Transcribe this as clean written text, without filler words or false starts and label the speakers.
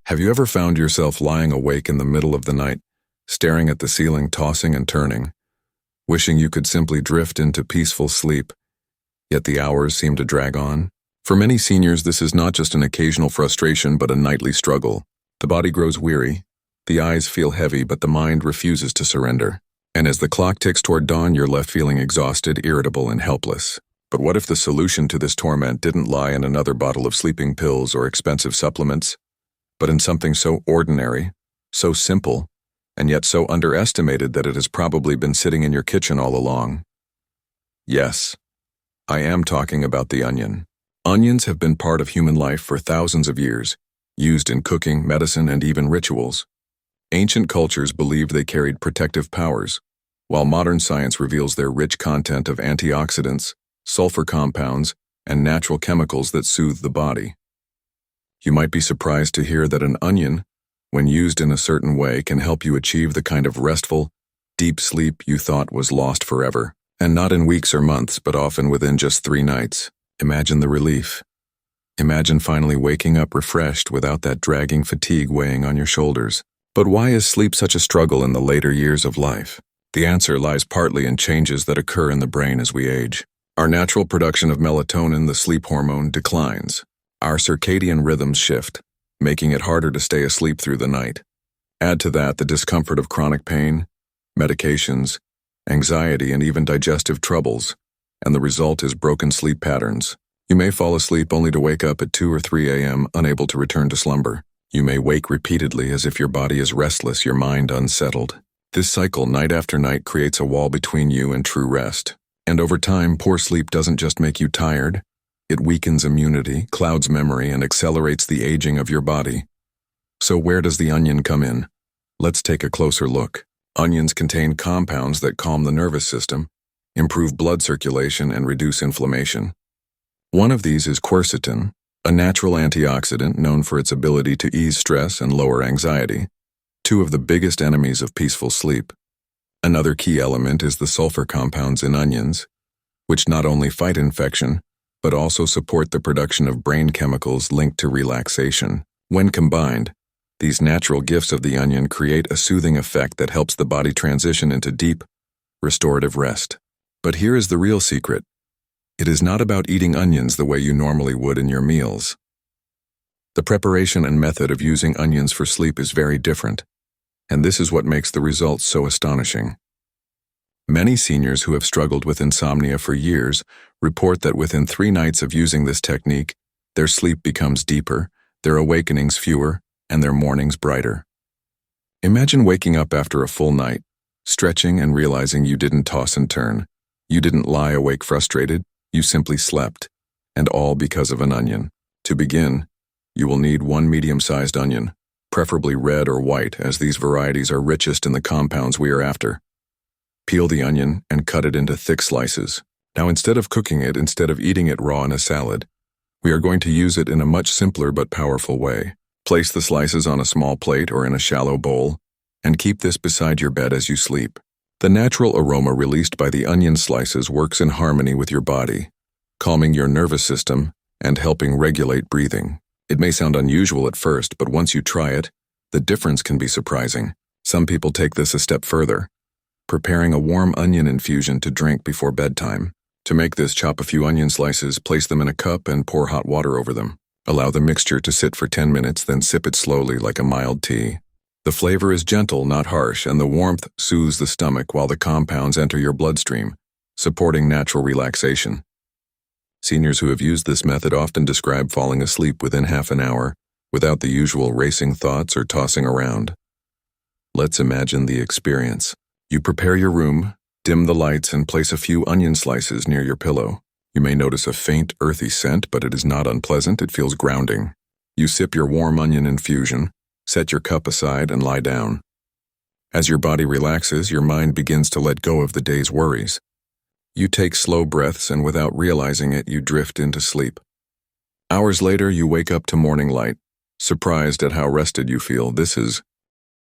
Speaker 1: Have you ever found yourself lying awake in the middle of the night, staring at the ceiling, tossing and turning, wishing you could simply drift into peaceful sleep, yet the hours seem to drag on? For many seniors, this is not just an occasional frustration but a nightly struggle. The body grows weary, the eyes feel heavy, but the mind refuses to surrender. And as the clock ticks toward dawn, you're left feeling exhausted, irritable, and helpless. But what if the solution to this torment didn't lie in another bottle of sleeping pills or expensive supplements, but in something so ordinary, so simple, and yet so underestimated that it has probably been sitting in your kitchen all along? Yes, I am talking about the onion. Onions have been part of human life for thousands of years, used in cooking, medicine, and even rituals. Ancient cultures believed they carried protective powers, while modern science reveals their rich content of antioxidants, sulfur compounds, and natural chemicals that soothe the body. You might be surprised to hear that an onion, when used in a certain way, can help you achieve the kind of restful, deep sleep you thought was lost forever. And not in weeks or months, but often within just 3 nights. Imagine the relief. Imagine finally waking up refreshed without that dragging fatigue weighing on your shoulders. But why is sleep such a struggle in the later years of life? The answer lies partly in changes that occur in the brain as we age. Our natural production of melatonin, the sleep hormone, declines. Our circadian rhythms shift, making it harder to stay asleep through the night. Add to that the discomfort of chronic pain, medications, anxiety, and even digestive troubles, and the result is broken sleep patterns. You may fall asleep only to wake up at 2 or 3 a.m., unable to return to slumber. You may wake repeatedly as if your body is restless, your mind unsettled. This cycle, night after night, creates a wall between you and true rest. And over time, poor sleep doesn't just make you tired. It weakens immunity, clouds memory, and accelerates the aging of your body. So where does the onion come in? Let's take a closer look. Onions contain compounds that calm the nervous system, improve blood circulation, and reduce inflammation. One of these is quercetin, a natural antioxidant known for its ability to ease stress and lower anxiety, 2 of the biggest enemies of peaceful sleep. Another key element is the sulfur compounds in onions, which not only fight infection, but also support the production of brain chemicals linked to relaxation. When combined, these natural gifts of the onion create a soothing effect that helps the body transition into deep, restorative rest. But here is the real secret. It is not about eating onions the way you normally would in your meals. The preparation and method of using onions for sleep is very different, and this is what makes the results so astonishing. Many seniors who have struggled with insomnia for years report that within 3 nights of using this technique, their sleep becomes deeper, their awakenings fewer, and their mornings brighter. Imagine waking up after a full night, stretching and realizing you didn't toss and turn. You didn't lie awake frustrated, you simply slept, and all because of an onion. To begin, you will need 1 medium-sized onion, preferably red or white, as these varieties are richest in the compounds we are after. Peel the onion and cut it into thick slices. Now instead of cooking it, instead of eating it raw in a salad, we are going to use it in a much simpler but powerful way. Place the slices on a small plate or in a shallow bowl, and keep this beside your bed as you sleep. The natural aroma released by the onion slices works in harmony with your body, calming your nervous system and helping regulate breathing. It may sound unusual at first, but once you try it, the difference can be surprising. Some people take this a step further, preparing a warm onion infusion to drink before bedtime. To make this, chop a few onion slices, place them in a cup, and pour hot water over them. Allow the mixture to sit for 10 minutes, then sip it slowly like a mild tea. The flavor is gentle, not harsh, and the warmth soothes the stomach while the compounds enter your bloodstream, supporting natural relaxation. Seniors who have used this method often describe falling asleep within half an hour, without the usual racing thoughts or tossing around. Let's imagine the experience. You prepare your room, dim the lights, and place a few onion slices near your pillow. You may notice a faint, earthy scent, but it is not unpleasant. It feels grounding. You sip your warm onion infusion, set your cup aside, and lie down. As your body relaxes, your mind begins to let go of the day's worries. You take slow breaths, and without realizing it, you drift into sleep. Hours later, you wake up to morning light, surprised at how rested you feel. This is